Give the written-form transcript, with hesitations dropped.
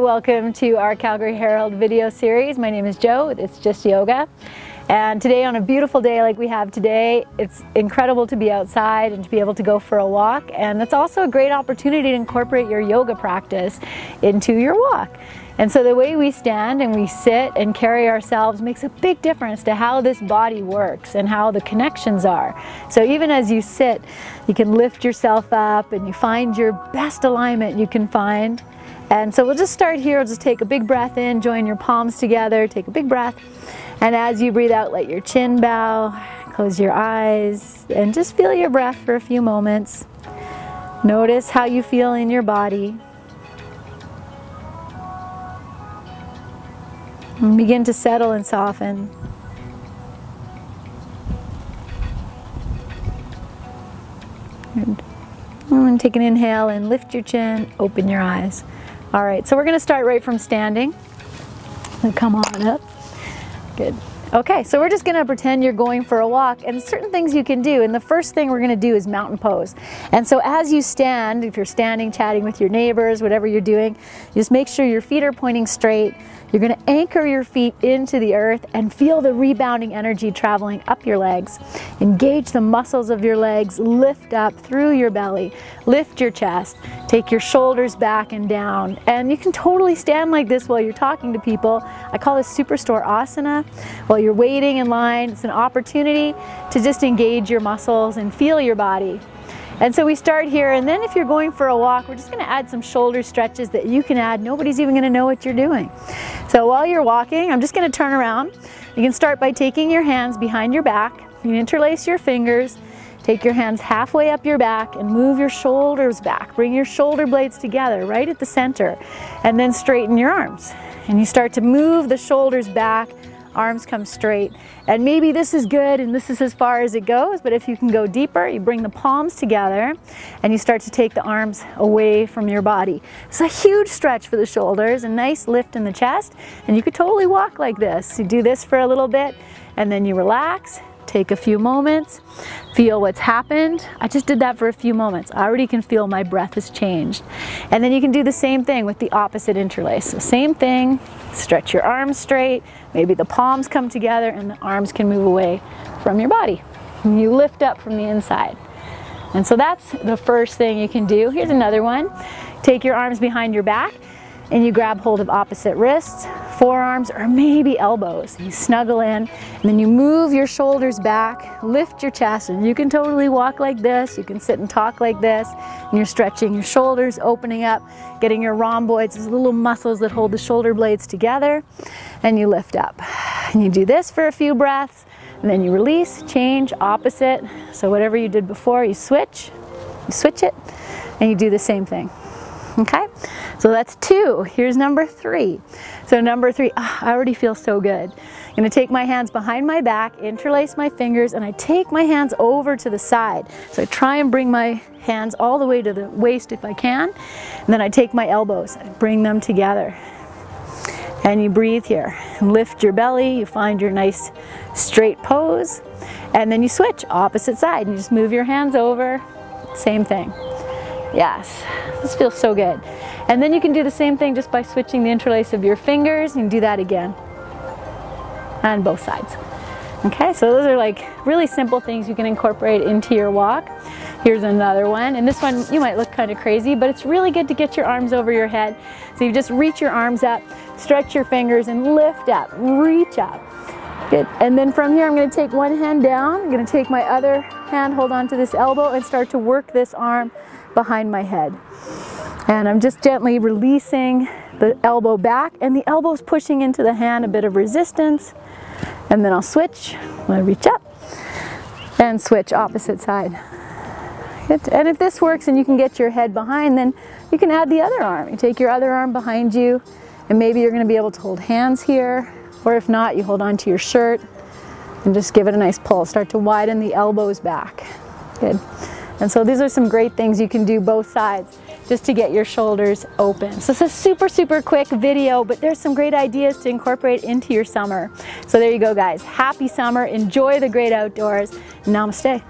welcome to our Calgary Herald video series. My name is Jo, it's Just Yoga. And today, on a beautiful day like we have today, it's incredible to be outside and to be able to go for a walk. And it's also a great opportunity to incorporate your yoga practice into your walk. And so the way we stand and we sit and carry ourselves makes a big difference to how this body works and how the connections are. So even as you sit, you can lift yourself up and you find your best alignment you can find. And so we'll just start here. We'll just take a big breath in, join your palms together, take a big breath. And as you breathe out, let your chin bow, close your eyes, and just feel your breath for a few moments. Notice how you feel in your body. And begin to settle and soften. And take an inhale and lift your chin, open your eyes. All right, so we're going to start right from standing. And come on up. Good. Okay, so we're just going to pretend you're going for a walk, and certain things you can do. And the first thing we're going to do is mountain pose. And so as you stand, if you're standing, chatting with your neighbors, whatever you're doing, just make sure your feet are pointing straight. You're going to anchor your feet into the earth and feel the rebounding energy traveling up your legs. Engage the muscles of your legs, lift up through your belly, lift your chest, take your shoulders back and down. And you can totally stand like this while you're talking to people. I call this Superstore Asana. While you're waiting in line, it's an opportunity to just engage your muscles and feel your body. And so we start here, and then if you're going for a walk, we're just going to add some shoulder stretches that you can add. Nobody's even going to know what you're doing. So while you're walking, I'm just going to turn around. You can start by taking your hands behind your back. You can interlace your fingers, take your hands halfway up your back and move your shoulders back. Bring your shoulder blades together right at the center, and then straighten your arms. And you start to move the shoulders back. Arms come straight, and maybe this is good and this is as far as it goes, but if you can go deeper, you bring the palms together and you start to take the arms away from your body. It's a huge stretch for the shoulders, a nice lift in the chest, and you could totally walk like this. You do this for a little bit and then you relax. Take a few moments, feel what's happened. I just did that for a few moments. I already can feel my breath has changed. And then you can do the same thing with the opposite interlace. So same thing, stretch your arms straight, maybe the palms come together and the arms can move away from your body. And you lift up from the inside. And so that's the first thing you can do. Here's another one. Take your arms behind your back and you grab hold of opposite wrists, forearms, or maybe elbows. You snuggle in, and then you move your shoulders back, lift your chest, and you can totally walk like this. You can sit and talk like this, and you're stretching your shoulders, opening up, getting your rhomboids, those little muscles that hold the shoulder blades together, and you lift up. And you do this for a few breaths, and then you release, change, opposite. So whatever you did before, you switch it, and you do the same thing. Okay, so that's 2. Here's number 3. So number 3, I already feel so good. I'm going to take my hands behind my back, interlace my fingers, and I take my hands over to the side. So I try and bring my hands all the way to the waist if I can. And then I take my elbows and bring them together. And you breathe here. Lift your belly, you find your nice straight pose. And then you switch, opposite side. And you just move your hands over, same thing. Yes, this feels so good. And then you can do the same thing just by switching the interlace of your fingers. You can do that again on both sides. Okay, so those are like really simple things you can incorporate into your walk. Here's another one, and this one you might look kind of crazy, but it's really good to get your arms over your head. So you just reach your arms up, stretch your fingers, and lift up, reach up. Good. And then from here I'm going to take one hand down. I'm going to take my other hand, hold on to this elbow, and start to work this arm behind my head. And I'm just gently releasing the elbow back, and the elbow's pushing into the hand, a bit of resistance. And then I'll switch. I'm going to reach up and switch opposite side. Good. And if this works and you can get your head behind, then you can add the other arm. You take your other arm behind you, and maybe you're going to be able to hold hands here, or if not, you hold on to your shirt and just give it a nice pull. Start to widen the elbows back. Good. And so these are some great things you can do both sides just to get your shoulders open. So it's a super, super quick video, but there's some great ideas to incorporate into your summer. So there you go, guys. Happy summer. Enjoy the great outdoors. Namaste.